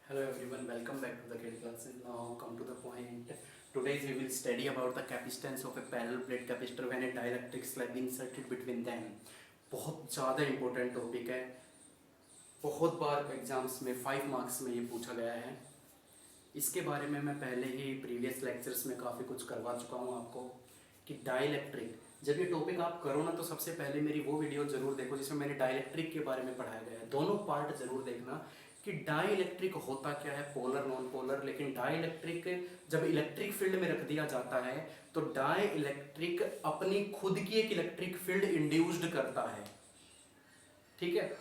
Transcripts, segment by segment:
Hello everyone, welcome back to the GATE classes. Now come to the point. Today we will study about the capacitance of a parallel plate capacitor when a dielectric slab inserted between them. बहुत ज़्यादा important topic है, बहुत बार exams में 5 marks में ये पूछा गया है। इसके बारे में मैं पहले ही प्रीवियस लेक्चर्स में काफ़ी कुछ करवा चुका हूँ आपको कि डाइलेक्ट्रिक जब ये टॉपिक आप करो ना तो सबसे पहले मेरी वो वीडियो ज़रूर देखो जिसमें मैंने डाइलेक्ट्रिक के बारे में पढ़ाया गया है। दोनों पार्ट ज़रूर देखना कि डाइलेक्ट्रिक होता क्या है, पोलर नॉन पोलर। लेकिन डाइलेक्ट्रिक जब इलेक्ट्रिक फील्ड में रख दिया जाता है तो डाइलेक्ट्रिक अपनी खुद की एक इलेक्ट्रिक फील्ड इंड्यूस्ड करता है, ठीक है,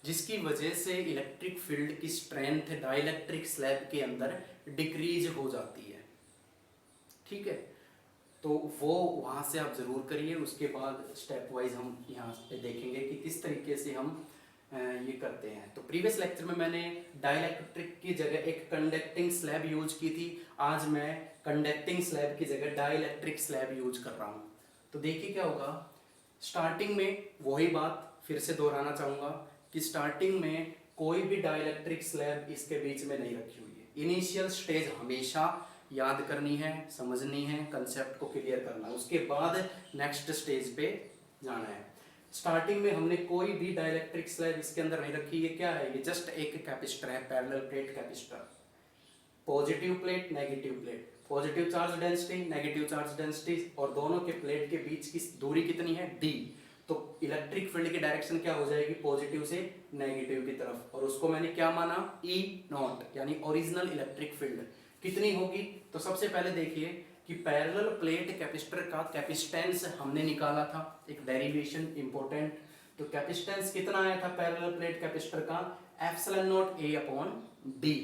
जिसकी वजह से इलेक्ट्रिक फील्ड की स्ट्रेंथ डाइलेक्ट्रिक स्लैब के अंदर डिक्रीज हो जाती है, ठीक है। तो वो वहाँ से आप ज़रूर करिए। उसके बाद स्टेप वाइज हम यहाँ पे देखेंगे कि किस तरीके से हम ये करते हैं। तो प्रीवियस लेक्चर में मैंने डाइलेक्ट्रिक की जगह एक कंडक्टिंग स्लैब यूज की थी। आज मैं कंडक्टिंग स्लैब की जगह डाइलेक्ट्रिक स्लैब यूज कर रहा हूँ। तो देखिए क्या होगा। स्टार्टिंग में वही बात फिर से दोहराना चाहूँगा कि स्टार्टिंग में कोई भी डाइलेक्ट्रिक स्लैब इसके बीच में नहीं रखी हुई है। इनिशियल स्टेज हमेशा याद करनी है, समझनी है, कंसेप्ट को क्लियर करना है, उसके बाद नेक्स्ट स्टेज पे जाना है। स्टार्टिंग में हमने कोई भी डाइलेक्ट्रिक स्लैब इसके अंदर नहीं रखी। ये क्या है? ये जस्ट एक कैपेसिटर है, parallel plate capacitor. Positive plate, negative plate, positive charge density, negative charge density, और दोनों के प्लेट के बीच की दूरी कितनी है? d। तो इलेक्ट्रिक फील्ड की डायरेक्शन क्या हो जाएगी? पॉजिटिव से नेगेटिव की तरफ। और उसको मैंने क्या माना? E नॉट, यानी ओरिजिनल इलेक्ट्रिक फील्ड कितनी होगी? तो सबसे पहले देखिए कि पैरेलल प्लेट कैपेसिटर का कैपेसिटेंस हमने निकाला था, एक डेरिवेशन इंपॉर्टेंट। तो कैपेसिटेंस कितना आया था पैरेलल प्लेट कैपेसिटर का? Epsilon not A upon D।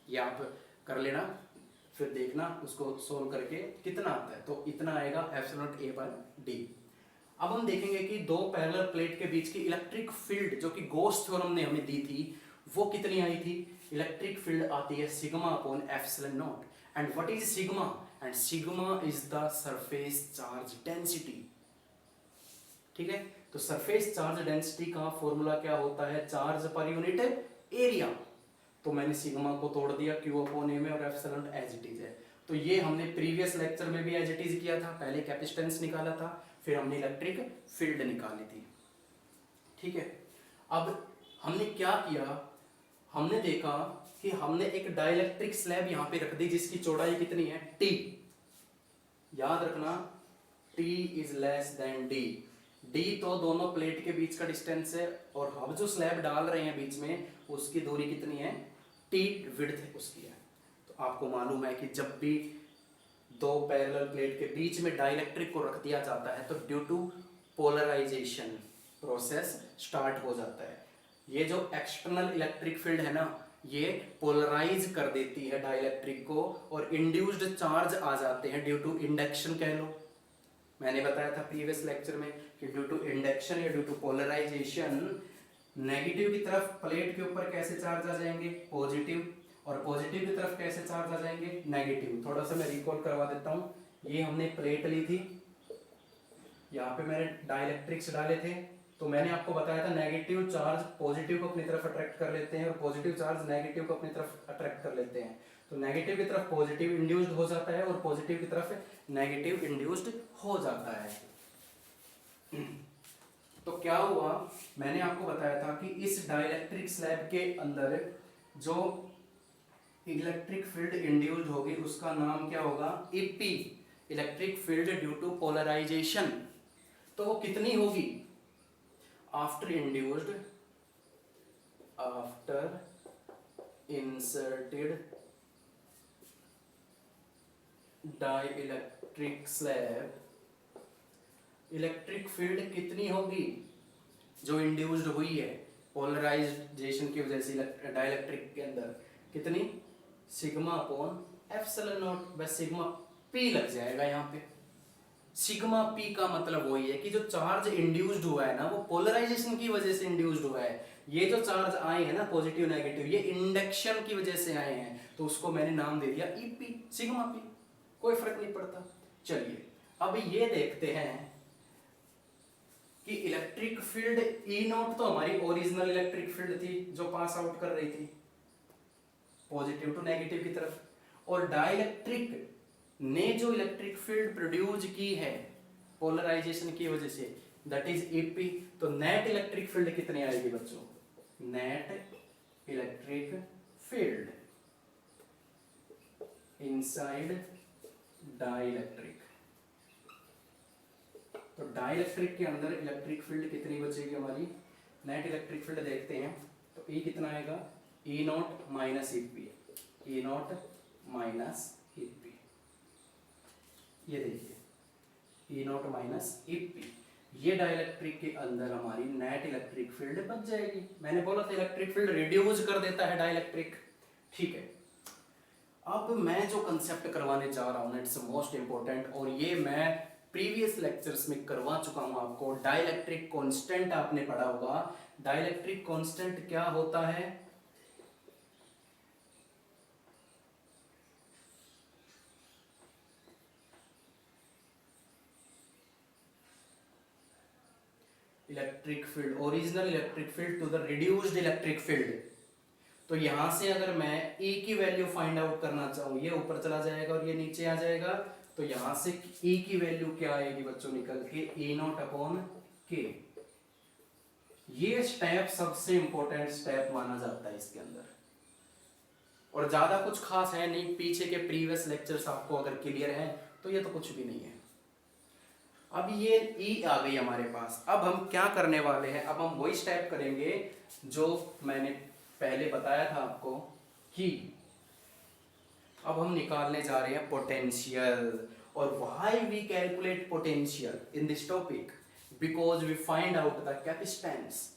ये आप कर लेना, फिर देखना उसको सोल्व करके कितना आता है। तो इतना आएगा epsilon not A upon D। अब हम देखेंगे कि दो पैरेलल प्लेट के बीच की इलेक्ट्रिक फील्ड जो कि गॉस थ्योरम ने हमें दी थी वो कितनी आई थी? इलेक्ट्रिक फील्ड आती है sigma upon epsilon not. And what is sigma? And sigma is the surface charge density, ठीक है। तो सरफेस चार्ज डेंसिटी का फॉर्मूला क्या होता है? Charge per unit area. तो मैंने सिग्मा को तोड़ दिया Q अपॉन A में, और एप्सिलॉन एज इट इज है। तो ये हमने प्रीवियस लेक्चर में भी एज इट इज किया था। पहले कैपेसिटेंस निकाला था, फिर हमने इलेक्ट्रिक फील्ड निकाली थी, ठीक है। अब हमने क्या किया? हमने देखा कि हमने एक डाइलेक्ट्रिक स्लैब यहां पे रख दी जिसकी चौड़ाई कितनी है? T। याद रखना T is less than D। D तो दोनों प्लेट के बीच का डिस्टेंस है, और हम जो स्लैब डाल रहे हैं बीच में उसकी दूरी कितनी है? T विड्थ उसकी है। तो आपको मालूम है कि जब भी दो पैरेलल प्लेट के बीच में डाइलेक्ट्रिक को रख दिया जाता है तो due to polarisation process start हो जाता है। ये जो एक्सटर्नल इलेक्ट्रिक फील्ड है ना, ये पोलराइज कर देती है डाइलेक्ट्रिक को, और इंड्यूस्ड चार्ज आ जाते हैं ड्यू टू इंडक्शन कह लो। मैंने बताया था प्रीवियस लेक्चर में कि ड्यू टू इंडक्शन या ड्यू टू पोलराइजेशन नेगेटिव की तरफ प्लेट के ऊपर कैसे चार्ज आ जाएंगे? पॉजिटिव। और पॉजिटिव की तरफ कैसे चार्ज आ जाएंगे? नेगेटिव। थोड़ा सा मैं रिकॉल करवा देता हूं। ये हमने प्लेट ली थी, यहाँ पे मैंने डाइलेक्ट्रिक्स डाले थे। तो मैंने आपको बताया था नेगेटिव चार्ज पॉजिटिव को अपनी तरफ अट्रैक्ट कर लेते हैं, और पॉजिटिव चार्ज नेगेटिव को अपनी तरफ अट्रैक्ट कर लेते हैं। तो नेगेटिव की तरफ पॉजिटिव इंड्यूस्ड हो जाता है, और पॉजिटिव की तरफ नेगेटिव इंड्यूस्ड हो जाता है। तो क्या हुआ? मैंने आपको बताया था कि इस डाइलेक्ट्रिक स्लैब के अंदर जो इलेक्ट्रिक फील्ड इंड्यूस्ड होगी उसका नाम क्या होगा? EP, electric field due to polarisation. तो वो कितनी होगी? After inserted dielectric slab, electric field कितनी होगी जो इंड्यूस्ड हुई है पोलराइजेशन की वजह से डाइलेक्ट्रिक के अंदर? कितनी? Sigma upon epsilon not. बस सिग्मा P लग जाएगा यहाँ पे। सिग्मा P का मतलब वही है कि जो चार्ज इंड्यूस्ड हुआ है ना वो पोलराइजेशन की वजह से इंड्यूस्ड हुआ है। ये जो चार्ज आए हैं ना पॉजिटिव नेगेटिव, ये इंडक्शन की वजह से आए हैं, तो उसको मैंने नाम दे दिया EP, सिग्मा P। कोई फर्क नहीं पड़ता। चलिए अब ये देखते हैं कि इलेक्ट्रिक फील्ड E नॉट तो हमारी ओरिजिनल इलेक्ट्रिक फील्ड थी जो पास आउट कर रही थी, पॉजिटिव टू नेगेटिव की तरफ। और डाइलेक्ट्रिक ने जो इलेक्ट्रिक फील्ड प्रोड्यूस की है पोलराइजेशन की वजह से, दैट इज ईपी। तो नेट इलेक्ट्रिक फील्ड कितनी आएगी बच्चों? Net electric field inside dielectric. तो डाइलेक्ट्रिक के अंदर इलेक्ट्रिक फील्ड कितनी बचेगी हमारी? नेट इलेक्ट्रिक फील्ड देखते हैं तो E कितना आएगा? E not minus EP, E not minus EP. ये देखिए E नॉट माइनस ईपी, ये डाइलेक्ट्रिक के अंदर हमारी नेट इलेक्ट्रिक फील्ड बच जाएगी। मैंने बोला था इलेक्ट्रिक फील्ड रिड्यूस कर देता है डाइलेक्ट्रिक, ठीक है। अब मैं जो कंसेप्ट करवाने जा रहा हूँ इट्स मोस्ट इंपॉर्टेंट, और ये मैं प्रीवियस लेक्चर्स में करवा चुका हूँ आपको। डाइलेक्ट्रिक कांस्टेंट आपने पढ़ा होगा। डाइलेक्ट्रिक कांस्टेंट क्या होता है? Electric field, original electric field to the reduced electric field. तो यहां से अगर मैं E की वैल्यू फाइंड आउट करना चाहूँ, ये ऊपर चला जाएगा और ये नीचे आ जाएगा। तो यहां से E की वैल्यू क्या आएगी बच्चों निकल के? E नॉट अपॉन के। ये स्टेप सबसे इंपॉर्टेंट स्टेप माना जाता है इसके अंदर, और ज्यादा कुछ खास है नहीं। पीछे के प्रीवियस लेक्चर्स आपको अगर क्लियर है तो ये तो कुछ भी नहीं है। अब ये E आ गई हमारे पास। अब हम क्या करने वाले हैं? अब हम वही स्टेप करेंगे जो मैंने पहले बताया था आपको कि अब हम निकालने जा रहे हैं पोटेंशियल। और why we calculate potential in this topic? Because we find out the capacitance,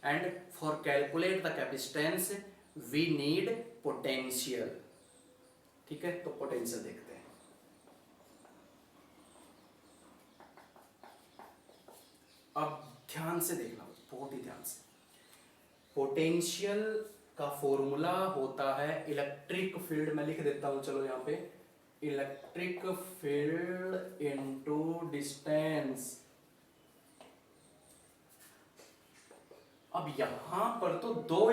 and for calculate the capacitance we need potential. ठीक है, तो पोटेंशियल देखते हैं। अब ध्यान से देखना, बहुत ही ध्यान से। पोटेंशियल का फॉर्मूला होता है इलेक्ट्रिक फील्ड, मैं लिख देता हूं चलो यहाँ पे, इलेक्ट्रिक फील्ड इनटू डिस्टेंस। अब यहां पर तो दो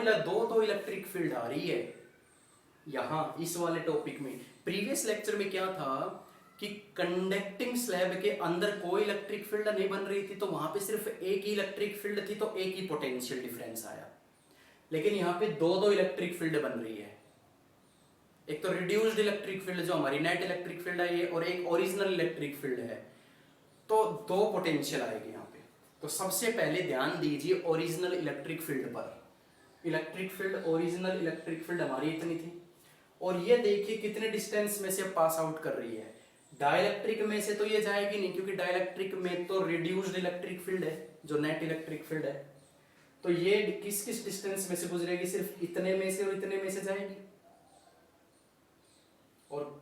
इलेक्ट्रिक फील्ड आ रही है यहां इस वाले टॉपिक में। प्रीवियस लेक्चर में क्या था कि कंडक्टिंग स्लैब के अंदर कोई इलेक्ट्रिक फील्ड नहीं बन रही थी, तो वहां पे सिर्फ एक ही इलेक्ट्रिक फील्ड थी, तो एक ही पोटेंशियल डिफरेंस आया। लेकिन यहाँ पे दो इलेक्ट्रिक फील्ड बन रही है। एक तो रिड्यूस्ड इलेक्ट्रिक फील्ड जो हमारी नेट इलेक्ट्रिक फील्ड है ये, और एक ओरिजिनल इलेक्ट्रिक फील्ड है। तो दो पोटेंशियल आएगी यहाँ पे। तो सबसे पहले ध्यान दीजिए ओरिजिनल इलेक्ट्रिक फील्ड पर। Electric field, original electric field हमारी इतनी थी, और ये देखिए कितने डिस्टेंस में से पास आउट कर रही है। डाइलेक्ट्रिक में से तो ये जाएगी नहीं, क्योंकि डाइलेक्ट्रिक में तो रिड्यूस्ड इलेक्ट्रिक फील्ड है जो नेट इलेक्ट्रिक फील्ड है। तो ये किस किस डिस्टेंस में से गुजरेगी? सिर्फ इतने में से और इतने में से जाएगी। और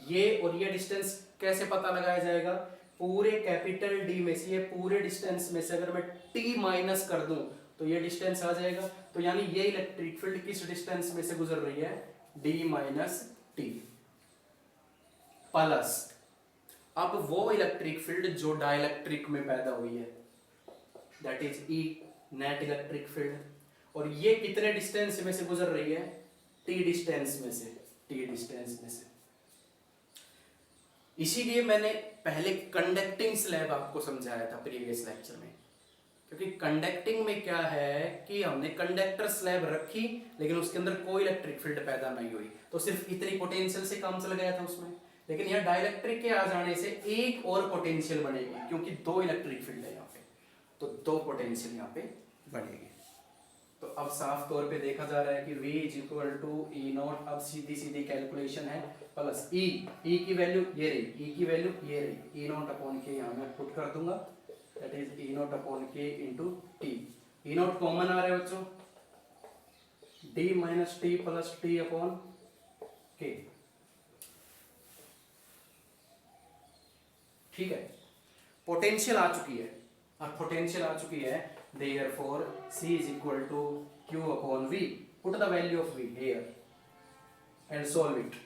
ये डिस्टेंस कैसे पता लगाया जाएगा? पूरे कैपिटल डी में से, ये पूरे डिस्टेंस में से अगर मैं टी माइनस कर दूं तो ये डिस्टेंस आ जाएगा। तो यानी ये इलेक्ट्रिक फील्ड किस डिस्टेंस में से गुजर रही है? डी माइनस टी प्लस अब वो इलेक्ट्रिक फील्ड जो डाइलेक्ट्रिक में पैदा हुई है, that is E net electric field. और ये कितने डिस्टेंस में से गुजर रही है? टी डिस्टेंस में से, टी डिस्टेंस में से। इसीलिए मैंने पहले कंडक्टिंग स्लैब आपको समझाया था प्रीवियस लेक्चर में, क्योंकि कंडक्टिंग में क्या है कि हमने कंडक्टर स्लैब रखी लेकिन उसके अंदर कोई इलेक्ट्रिक फील्ड पैदा नहीं हुई, तो सिर्फ इतनी पोटेंशियल से काम चल गया था उसमें। लेकिन यहाँ डाइलेक्ट्रिक के आ जाने से एक और पोटेंशियल बनेगी, क्योंकि दो इलेक्ट्रिक फील्ड है यहाँ पे, तो दो पोटेंशियल यहाँ पे बनेगी। तो अब साफ तौर पे देखा जा रहा है कि V is equal to E naught. अब सीधी सीधी कैलकुलेशन है, प्लस E की वैल्यू ये रही, E की वैल्यू ये रही, ई नॉट अपॉन के यहाँ मैं पुट कर दूंगा, that is E naught upon K into T. E naught common आ रहा है बच्चों, D minus T plus T upon K. ठीक है, पोटेंशियल आ चुकी है, और पोटेंशियल आ चुकी है, therefore C is equal to Q upon V. Put the value of V here and solve it.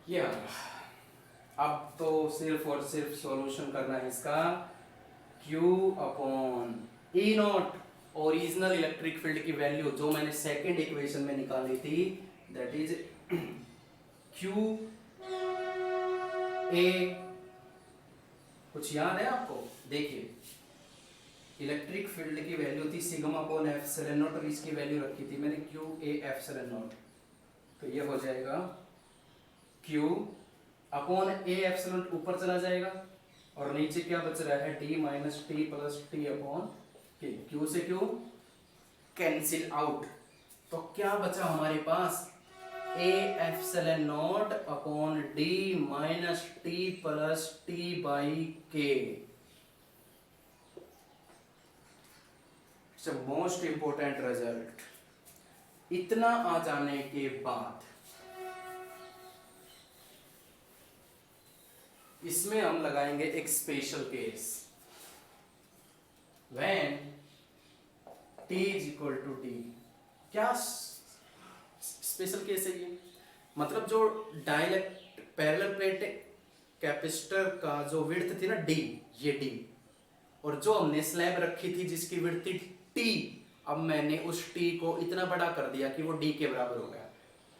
Yeah. अब तो सिर्फ और सिर्फ सॉल्यूशन करना है इसका, Q upon E not, original electric field की वैल्यू जो मैंने सेकंड इक्वेशन में निकाली थी, दैट इज Q A। कुछ याद है आपको? देखिए इलेक्ट्रिक फील्ड की वैल्यू थी सिग्मा अपॉन एप्सिलॉन नॉट और इसकी वैल्यू रखी थी मैंने Q A एप्सिलॉन नॉट, तो ये हो जाएगा Q अपॉन A एप्सिलॉन ऊपर चला जाएगा और नीचे क्या बच रहा है, D minus T plus T upon K। Q से Q कैंसिल आउट, तो क्या बचा हमारे पास, A epsilon naught upon D minus T plus T by K। Most important result. इतना आ जाने के बाद इसमें हम लगाएंगे एक special case, when T is equal to D। क्या स्पेशल केस है ये? मतलब जो डाइलेक्ट पैरेलल प्लेट कैपेसिटर का जो विड्थ थी ना D, ये D, और जो हमने स्लैब रखी थी जिसकी विड्थ थी T, अब मैंने उस T को इतना बड़ा कर दिया कि वो D के बराबर हो गया।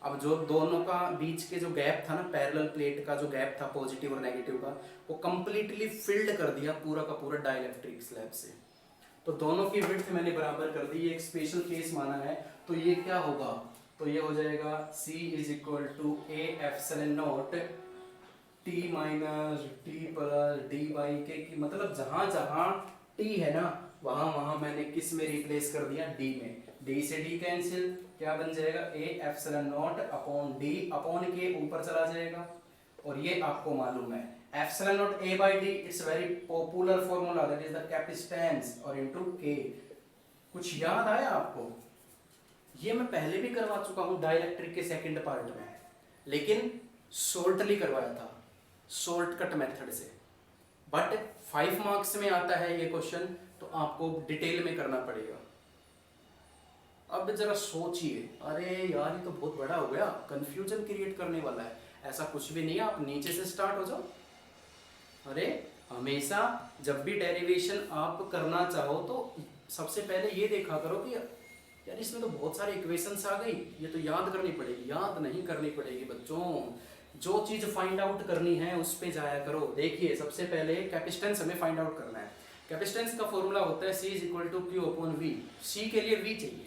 अब जो दोनों का बीच के जो गैप था ना, पैरेलल प्लेट का जो गैप था पॉजिटिव और नेगेटिव का, वो कंप्लीटली फिल्ड कर दिया पूरा का पूरा डाइलेक्ट्रिक स्लैब से। तो दोनों की विड्थ मैंने बराबर कर दी, ये एक स्पेशल केस माना है। तो ये क्या होगा, तो ये हो जाएगा C is equal to A epsilon naught T minus T plus D by K की, मतलब जहां जहां T है ना वहां वहां मैंने किस में रिप्लेस कर दिया, D में। D से D कैंसिल, क्या बन जाएगा, A epsilon naught upon D upon K ऊपर चला जाएगा, और ये आपको मालूम है epsilon not A by D, it's very popular formula, that is the capacitance, और इनटू K। कुछ याद आया आपको? ये मैं पहले भी करवा चुका हूं डाइलेक्ट्रिक के सेकंड पार्ट में, लेकिन शॉर्टली करवाया था, शॉर्टकट मेथड से। बट 5 मार्क्स में आता है ये क्वेश्चन, तो आपको डिटेल में करना पड़ेगा। अब जरा सोचिए, अरे यार ये तो बहुत बड़ा हो गया, कंफ्यूजन क्रिएट करने वाला है। ऐसा कुछ भी नहीं है, आप नीचे से स्टार्ट हो जाओ। अरे हमेशा जब भी डेरिवेशन आप करना चाहो तो सबसे पहले ये देखा करो कि यार इसमें तो बहुत सारी इक्वेशंस आ गई, ये तो याद करनी पड़ेगी। याद नहीं करनी पड़ेगी बच्चों, जो चीज फाइंड आउट करनी है उस पे जाया करो। देखिए सबसे पहले कैपेसिटेंस हमें फाइंड आउट करना है। कैपेसिटेंस का फॉर्मूला होता है C is equal to Q upon V। C के लिए V चाहिए,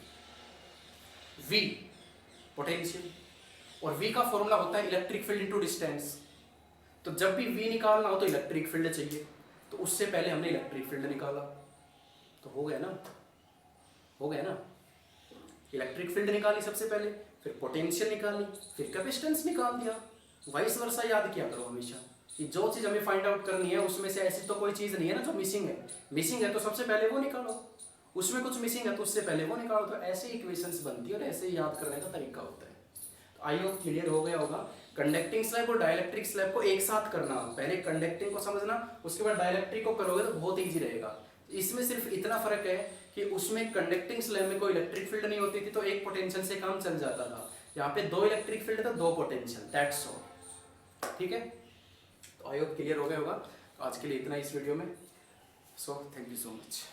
V पोटेंशियल, और V का फॉर्मूला होता है इलेक्ट्रिक फील्ड इनटू डिस्टेंस। तो जब भी V निकालना हो तो इलेक्ट्रिक फील्ड चाहिए, तो उससे पहले हमने इलेक्ट्रिक फील्ड निकाला, तो हो गया ना, हो गया ना। इलेक्ट्रिक फील्ड निकाली सबसे पहले, फिर पोटेंशियल निकाली, फिर कैपेसिटेंस निकाल दिया। वाइस वर्सा याद किया करो हमेशा कि जो चीज हमें फाइंड आउट करनी है उसमें से ऐसी तो कोई चीज नहीं है ना जो मिसिंग है। मिसिंग है तो सबसे पहले वो निकालो, उसमें कुछ मिसिंग है तो उससे पहले वो निकालो। तो ऐसे इक्वेशंस बनती है और ऐसे ही याद करने का तरीका होता है। तो आई होप क्लियर हो गया होगा। कंडक्टिंग स्लैब और डाइलेक्ट्रिक स्लैब को एक साथ करना, पहले कंडक्टिंग को समझना, उसके बाद डाइलेक्ट्रिक को करोगे तो बहुत ईजी रहेगा। इसमें सिर्फ इतना फर्क है कि उसमें कंडक्टिंग स्लैब में कोई इलेक्ट्रिक फील्ड नहीं होती थी, तो एक पोटेंशियल से काम चल जाता था। यहाँ पे 2 इलेक्ट्रिक फील्ड था, 2 पोटेंशियल, दैट्स ऑल। ठीक है, तो आई होप क्लियर हो गया होगा। आज के लिए इतना इस वीडियो में। So thank you so much.